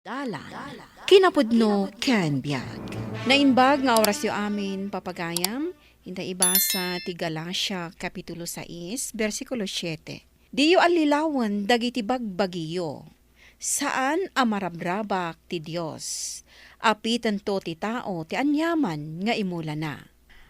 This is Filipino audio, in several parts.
Dalan, kinapudno ken biag. Nainbag nga oras yu amin papagayam, hinda ibasa ti Galacia Kapitulo 6, versikulo 7. Diyo alilawan dagiti bagbagiyo, saan amarabrabak ti Dios, apitan to ti tao ti anyaman nga imula na.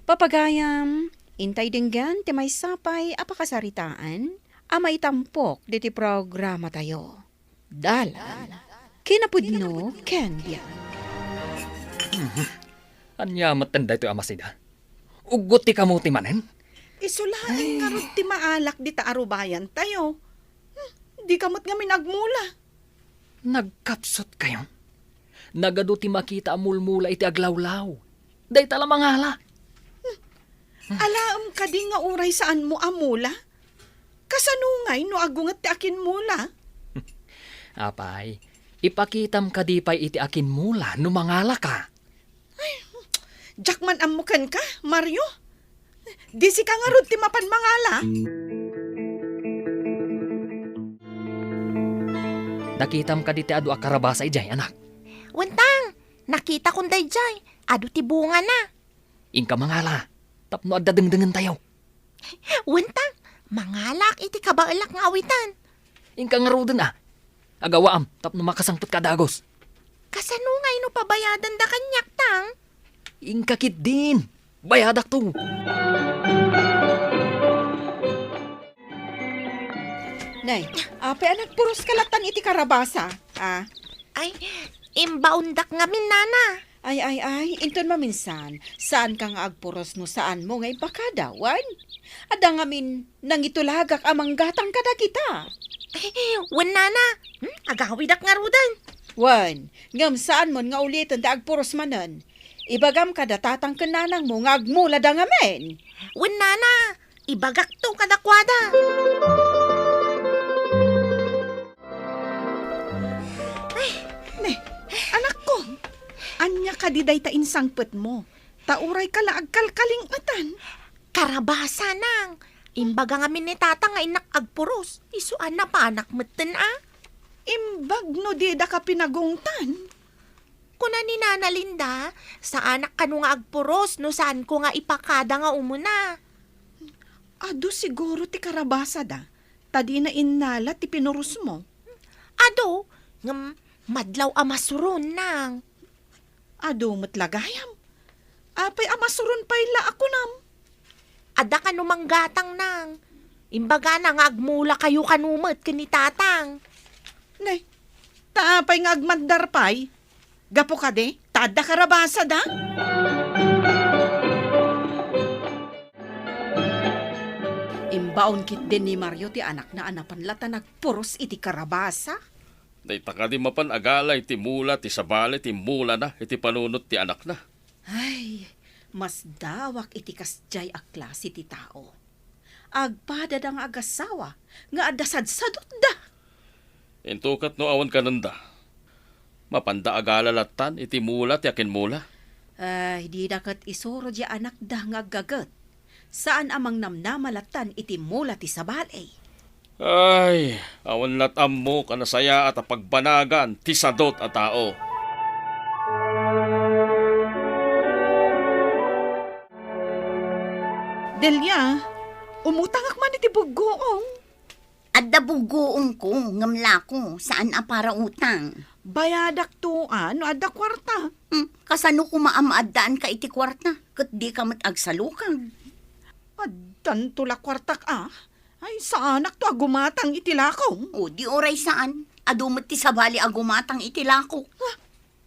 Papagayam, intay dinggan ti may sapay apakasaritaan, amay tampok diti programa tayo. Dalan. Kinapudno, ken biag. Anya matanda ito amasida. Ugot ti kamuti manen. Isulaing nga ron ti maalak di ta arubayan tayo. Di kamot nga minagmula. Nagkapsot kayo. Nagado ti makita amulmula iti aglawlaw. Day tala mangala. Alaam ka di nga uray saan mo amula? Kasanungay no agungat ti akin mula. Apay, ipakitam kadipay iti akin mula no mangala ka. Jakman amukan ka, Mario. Di si ka nga ron ti mapan mangala. Nakitam ka diti adu akarabasa ijay anak. Wentang, nakita kong dayjay. Ado ti bunga na. Inka mangala. Tapno adda dengdengen tayo. Wentang, mangalak iti kabailak nga awitan. Inka nga roden Agawaam, tapno makasangpot ka dagos. Kasanungay no pabayadan da kanyak tang. Inka kit din. Bayadak to. Nay, ape anak puros kalatan iti karabasa. Ay, imbaundak nga minana. Ay, inton maminsan, saan ka nga agpuros no saan mo nga ipakadawan? Ada nga min, nang itulagak amang gatang kada kita. Wen nana, agawidak nga rudan. Wan, ngam saan mo nga ulitin da agpuros manan. Ibagam kada tatang kananang mo nga agmula da nga men. Wen nana, ibagak to kadakwada. Ne, anak ko. Anya ka di day ta insangpet mo. Tauray ka laagkal kalingatan. Karabasa nang. Imbaga nga min ni tata nga inak agpuros. Isuan na pa anak meten Imbag no di da ka pinagungtan. Kuna ni Nana Linda, sa anak ka no nga agpuros no saan ko nga ipakada nga umuna. Ado siguro ti karabasa da. Tadi na innala ti pinurus mo. Ado, ngam madlaw amasuron nang. Ado matlagayam. Apay amasuron payla ako nam. Ada ka numang gatang nang. Imbaga na nga agmula kayo kanumet kani tatang. Ne, taapay nga agmandarpay. Gapo ka de, tada karabasa da. Imbaon kit din ni Mario ti anak na anapan lata nagpuros iti karabasa. Day taka di mapan agala iti mula ti sabali ti mula na iti panunot ti anak na. Ay, mas dawak iti kasjay a klase ti tao. Agpada da nga agasawa, nga adasad-sadot da. Intukat no awan kananda. Mapanda agala latan iti mula ti akin mula. Ay, di dakat isoro di anak da nga gagat. Saan amang namnamalatan iti mula ti sabalay? Ay, awan latam mo kanasaya at pagbanagan ti sadot a tao. Delia, umutangak man iti bugoong. Adda bugoong ko, ngamla ko, saan apara utang. Bayadak tuan, no adda kwarta. Kasano ko maamaadaan ka iti kwarta, kat di ka matagsalukan. Addan tula kwartak Ay, saanak to agumatang itilakong. O di oray saan, adumot ti sabali agumatang itilako.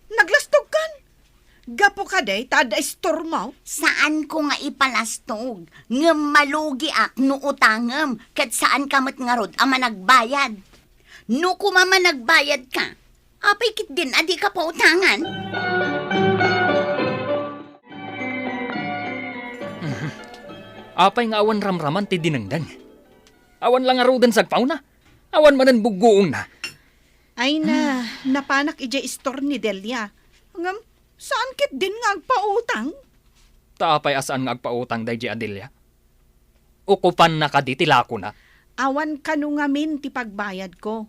Naglastog kan. Gapo ka day, tada istormaw. Saan ko nga ipalastog? Ngem malugi ak no utangem, kat saan ka mat nga rod ama nagbayad. No kumama nagbayad ka, apay kit din adi ka pa utangan. Apay nga awan ramraman ti dinengdeng. Awan lang nga roden sagpaw na. Awan manan bugoong na. Ay na, napanak ija istor ni Delia. Ngam, saan kit din nga agpautang? Taapay asaan nga agpautang day di Adelia. Ukupan na ka di tilako na. Awan kanu ngamin ti pagbayad ko.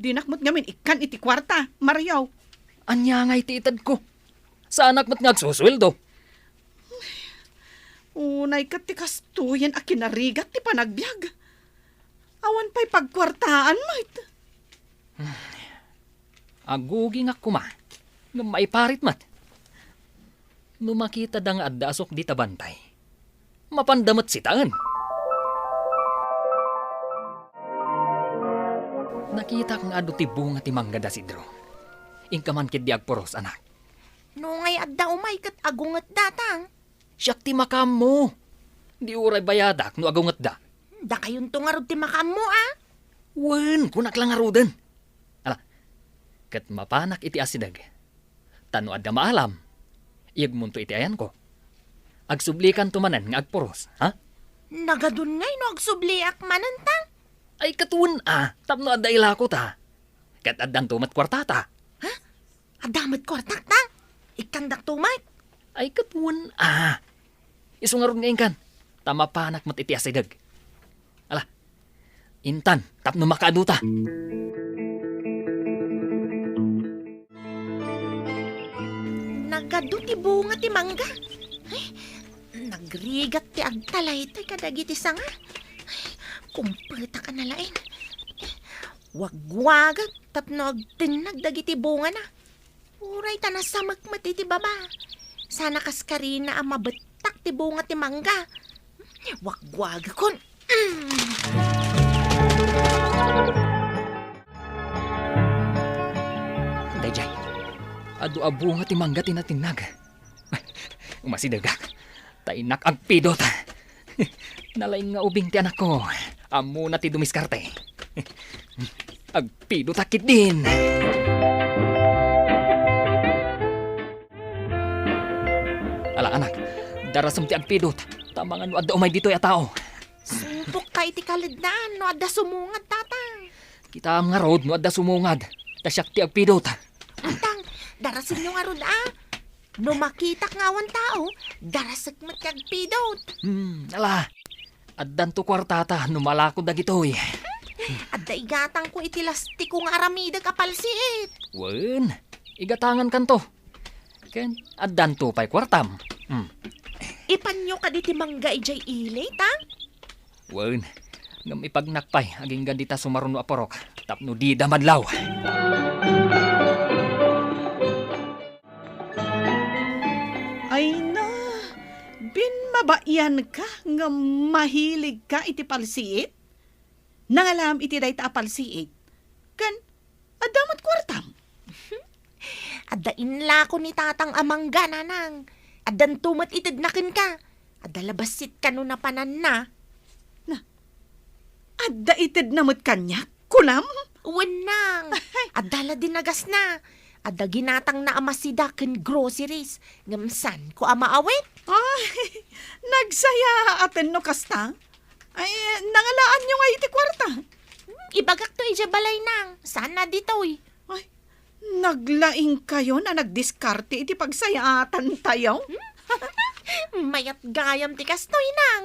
Dinakmot ngamin ikan iti kwarta, Mariaw. Anya nga iti itad ko. Sa anak mo't ngagsusweldo. Unay kat ti kastuyan a kinarigat ti panagbiag. Awan pa'y pagkwartaan, mait. Agugi nga kuma. Nga maiparit mat. No makita da nga adda asok di tabantay. Mapandamat sitaan. Nakita kang ado ti bunga ti mangga da sidro. Ingkaman kid di agpuros, anak. No ngay adda umay kat agungat datang. Siyak ti makam mo. Di uray bayadak no agungat da. Da kayon tungarod ti makam mo ah. Wen, kunak lang arudan. Ala, kat mapanak iti asidag. Tano adda maalam. Iyag munto iti ayan ko. Agsublikan tumanan nga agpuros, ha? Nagadun ngay no agsubliak manantang. Ay katuon tapno adda ilako ta. Kat addan tumat kwartata. Adamat kwartak tang. Ikandak tumat. Ay katuon Isungaron ngayon kan. Tama panak mat iti asidag. Ala, intan, tapno makaduta. Nagadu ti bunga ti mangga. Ay, nagrigat ti agtalay tay kadagiti sanga. Ay, kumpeta ka nalain. Wagwagat tapno agtinag dagiti bunga na. Uray ta nasamak mati ti baba. Sana kaskarina ang mabetak ti bunga ti mangga. Wagwaga kon. Dayjay, adu abunga ti mangga tinatinag. Umasidagak, tainak ang pidot. Nalain nga ubing ti anak ko. Amo na ti dumiskarte. Agpidot akit din. Ala anak, darasam ti agpidot. Tamangan no adda umay dito'y a tao. Supok ka iti kalidnaan no adda sumungad tatang. Kita nga road no adda sumungad. Tasyak ti agpidot. Atang, darasin nyo nga rod ah. No makita nga awan tao, darasag matagpidot. Ala, addan to kwartata no malakod da gito'y. Adda igatang ko iti lastiko nga aramidag apalsiit. Wen, igatangan kanto. Ken addan to pay kwartam. Ipanyo ka di ti mangga ijay ilay, tang? Wen, ngam ipagnakpay aging gandita sumaruno aporok. Tapno di damadlaw. Ay na, binmabayan ka nga mahilig ka iti palsiit? Nangalam iti dayta apalsiit. Kan, adamat kwartam. Adda inla ko ni tatang amangga, nanang. Addan tumat itidnakin ka. Adda labasit ka no napanan na. Adda itid namot kanya, kunam? Wenang. Adda la dinagas na. Adda ginatang na amasidakin groceries. Ngamsan ko amaawit. Ay, nagsaya atin no kasta. Ay, nangalaan nyo nga iti kwarta. Ibagak to ija balay nang. Sana ditoy. Ay, naglaing kayo na nagdiskarte iti pagsayatan tayo. Mayat gayam ti kastoy nang.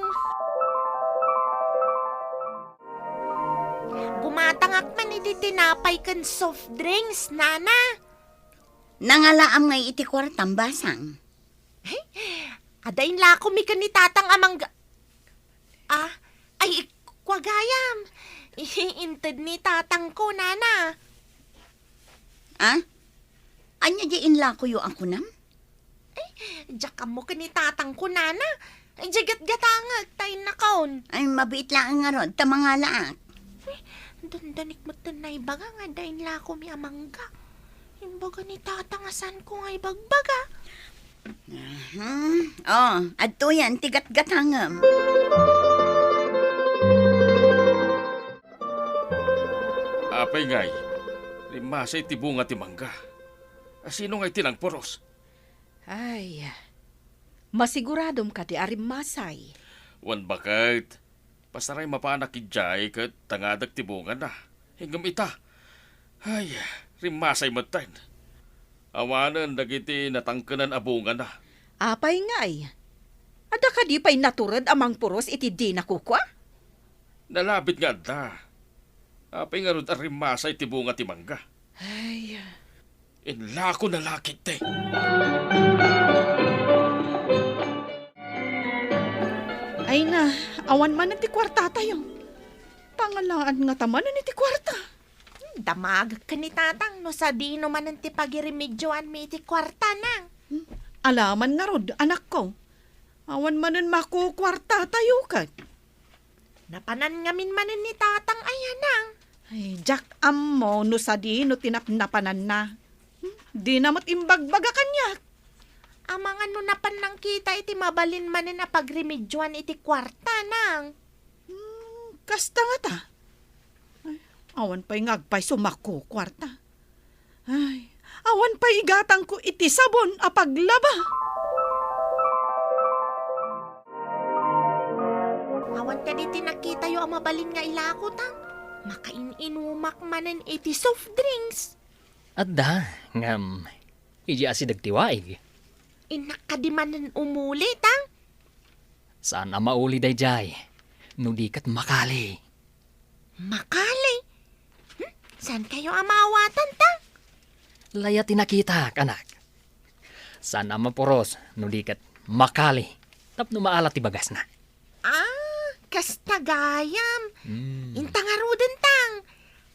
Gumatangak man iti tinapay kan soft drinks, nana. Nangalaam ngay iti kwartam basang. Adain la ko mi kan ni tatang amangga. Ay, kwagayam. Iinted ni tatang ko, nana. Anya di inla ko yung ako nam? Diyak mo kan ni tatang ko, nana. Ay, jagat-gatangag, tayo na kaon. Ay, mabit lang nga rod, tamangalaak. Dandanik mo tunay baga nga dahin la ko mi amangga. Imbaga ni tatang asan ko nga ibagbaga. Adto yan, tigat-gatangam. Apay ngay, rimasay ti bunga ti mangga. Sino ngay tinangporos? Ay, masiguradom ka di arim masay. Wan bakit? Pasaray mapanak ijay kat tangadag ti bunga na. Hinggam ita. Ay, rimasay matan. Awanan dagiti natangkanan a bunga na. Apay ngay. Ada ka di pa'y naturad amang puros iti di nakukwa? Nalabit nga da. Apay nga rod arimasay ti bunga ti mangga. Ay, Inlako na lakit te. ay na, awan man ti kwarta tayo. Pangalaan nga tamanan ti kwarta. Damag ka ni tatang no sa di no man ti pagirimedyoan mi iti kwarta nang. Alaman nga rod, anak ko. Awan manan makukwarta tayo kat. Napanan ngamin manan ni tatang ayan nang. Ay, Jack ammo no sa di no tinapnapanan na. Di namat imbagbaga kanya. Amang ano napan nang kita iti mabalin manan na pagremedyoan iti kwarta nang. Kasta nga ta. Ay, awan pa'y ngagpay sumako kwarta. Ay, awan pa'y igatang ko iti sabon a paglaba. Awan ka di tinakita yung mabalin nga ilako tang. Makaininumak manan iti soft drinks. Adda, ngam, iji asi dagtiwaig. Inakadimanan umuli tang. Saan na mauli dayjay? No di kat makali. Makali. Saan kayo amawatan tang? Laya tinakita, kanak. Saan na mapuros? No di kat makali. Tapno maalat ti bagas na. Kasta gayam. Intangaruden tang.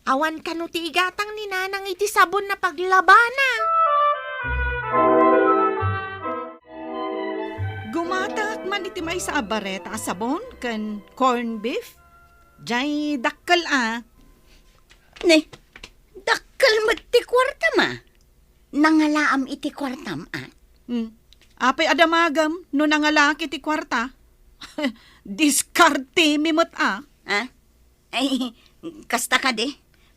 Awan ka no ti igatang ni nanang iti sabon na paglabana. Gumatak man iti may sa abareta a sabon kan corn beef. Jay dakkel Ne, dakkel met ti kwarta ma. Nangalaam iti kwartam Apay adamagam no nangalaki ti kwarta. Diskarte mimot Ha? Ay, kasta ka de.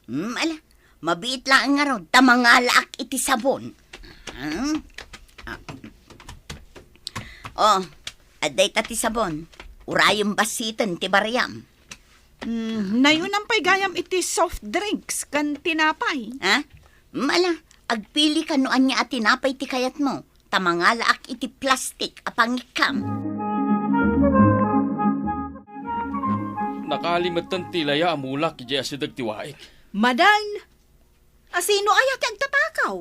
Ala, mabiit lang nga ron, tamangalaak iti sabon. Oh, aday ta ti sabon. Urayong basitan ti bariyam. Nayon ang pay gayam iti soft drinks kan tinapay. Ha? Ala, agpili ka noan niya at tinapay ti kayat mo. Tamangalaak iti plastik a pangikam. Nakalimatan tilaya amulak iti asidag tiwaik. Madan, asino ayat ti agtatakaw?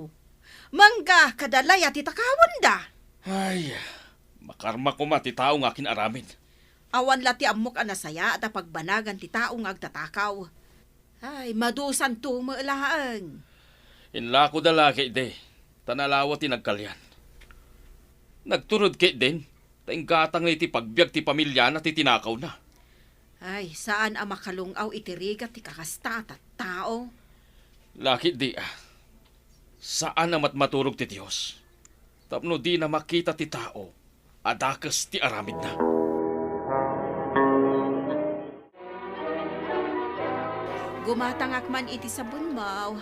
Mangga kadalay at itakawon da. Ay, makarma ko ti tao nga kinaramin. Awan lati amok anasaya at pagbanagan ti taong agtatakaw. Ay, madusan tumalaang. Inlako dalaki de. Tanalawa ti nagkalyan. Nagturod kay din. Tainggatang na iti pagbiag ti pamilya na ti tinakaw na. Ay, saan ang makalungaw itirigat ti kakasta at tao? Laki di Saan namat maturog ti Diyos? Tapno di na makita ti tao. Adakas ti aramid na. Gumatangak man iti sabon mo.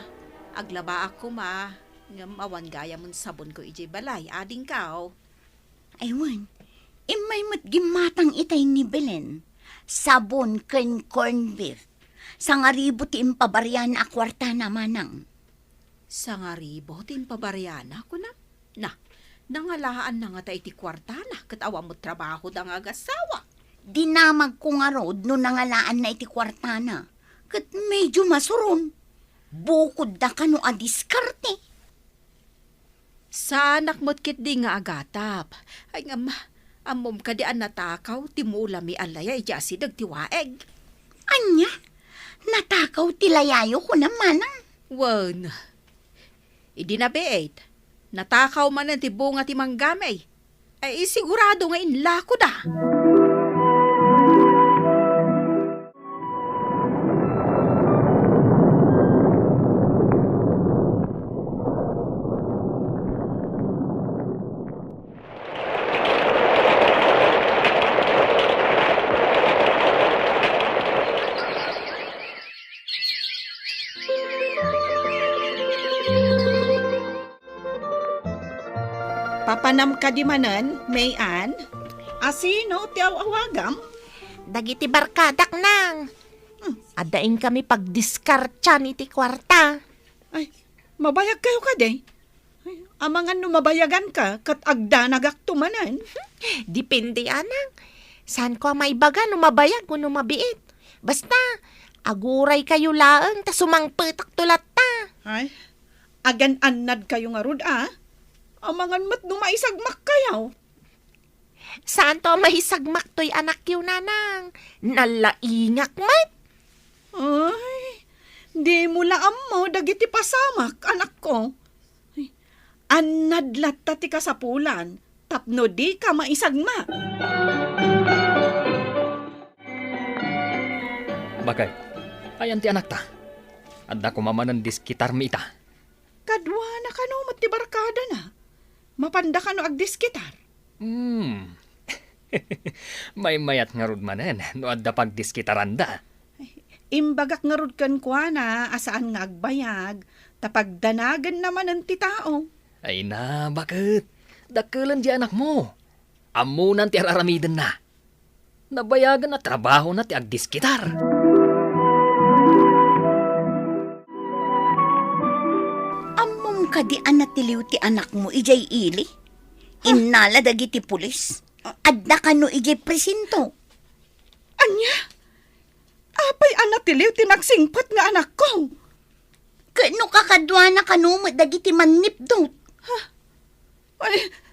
Aglaba ako ma. Ngam awan gaya mon sabon ko iti balay. Ading kao. Aywan, imay mat gimatang itay ni Belen. Sabon ken corn beef. Sangaribo ti impabaryan a kwarta na manang. Sangaribo, timpabaryana ko na. Nangalaan na nga ta iti kwartana. Katawa mo trabaho da nga agasawa. Dinamag ko nga rod no nangalaan na iti kwarta na. Kat medyo masuron. Bukod da ka no a diskarte. Sanak mo't kit di nga agatap. Ay nga amom ka di an natakaw, timula mi alaya, ijasi dagtiwaeg. Anya, natakaw tilayayo ko naman ang. Wan. Idi na beet. Natakaw man ang tibunga ti manggamay. Ay sigurado nga inlako da. Papanam ka di manan, Mayan. Asino ti awagam? Dagiti barkadak nang. Adaing kami pagdiskartyan iti kwarta. Ay, mabayag kayo ka de. Ay, amangan no mabayagan ka, kat agdanagak tumanan. Depende anang. Saan ko may baga no mabayag o no mabiit. Basta, Aguray kayo laeng, ta sumangpetak tulat ta. Ay, agan-anad kayo nga rod, Amangan mat no maisagmak kayaw. Saan to mahisagmak to'y anak yun, nanang? Nalaingak mat. Ay, di mo laam mo, dagiti pasamak, anak ko. Ay, anadlat ta ti kasapulan, tapno di ka maisagma. Bagay, ayan ti anak ta. Adda ko mamanan diskitar mi ita. Kadwa na kano mat ti barkada na. Mapanda ka no agdiskitar. May mayat nga rod manen, no adda pag diskitaranda. Imbagak nga rod kan kwa na, asaan nga agbayag, tapag danagan naman ang ti tao. Ay na, bakit? Dakulan di anak mo. Amunan ti araramiden na. Nabayagan na trabaho na ti agdiskitar. Amom ka di anatiliw ti anak mo, ijay ili. Innala dagiti pulis. Adda ka no ijay presinto. Anya? Apay anatiliw tinagsingpat nga anak ko. Kano kakadwa na kano mo dagiti manipdot.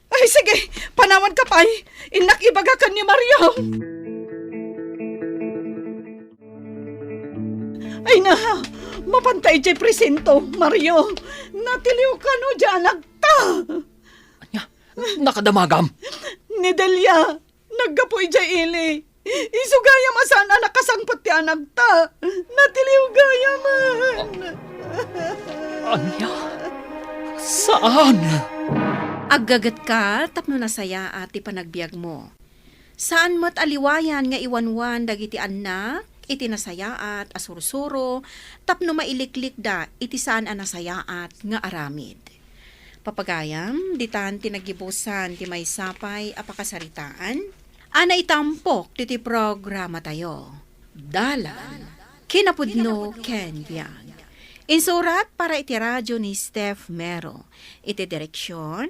Ay sige, panawan ka pa'y. Inak ibaga ka ni Mario. Ay na, mapantay jay presento, Mario. Natiliw ka no dyan, nagta. Anya, nakadamagam. Ni Delia, naggapoy jay ili. Isugaya masana nakasangpot ti anak ta. Natiliw gaya man. Anya? Saan? Aggagat ka, tapno nasaya at ipanagbiag mo. Saan mo't aliwayan nga iwanwan dagiti anak, iti nasayaat asursuro, tapno mailiklik da, iti saan ang nasayaat nga aramid. Papagayam, ditan tinagibusan ti may sapay apakasaritaan, ana itampok ti programa tayo. Dalan, kinapudno Ken Biag. Insurat para iti radyo ni Steph Mero. Iti direksyon,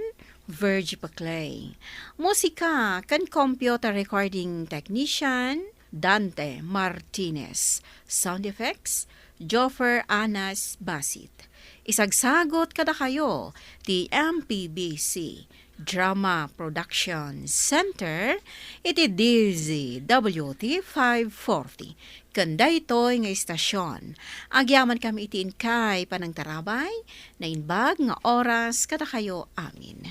Virgie Paclay. Musika kan computer recording technician, Dante Martinez. Sound effects, Joffer Anas Basit. Isagsagot kada kayo, ti MPBC Drama Production Center, iti DZWT 540. Kanda ito'y nga istasyon. Agyaman kami itiin kay panang tarabay, na inbag nga oras kada kayo amin.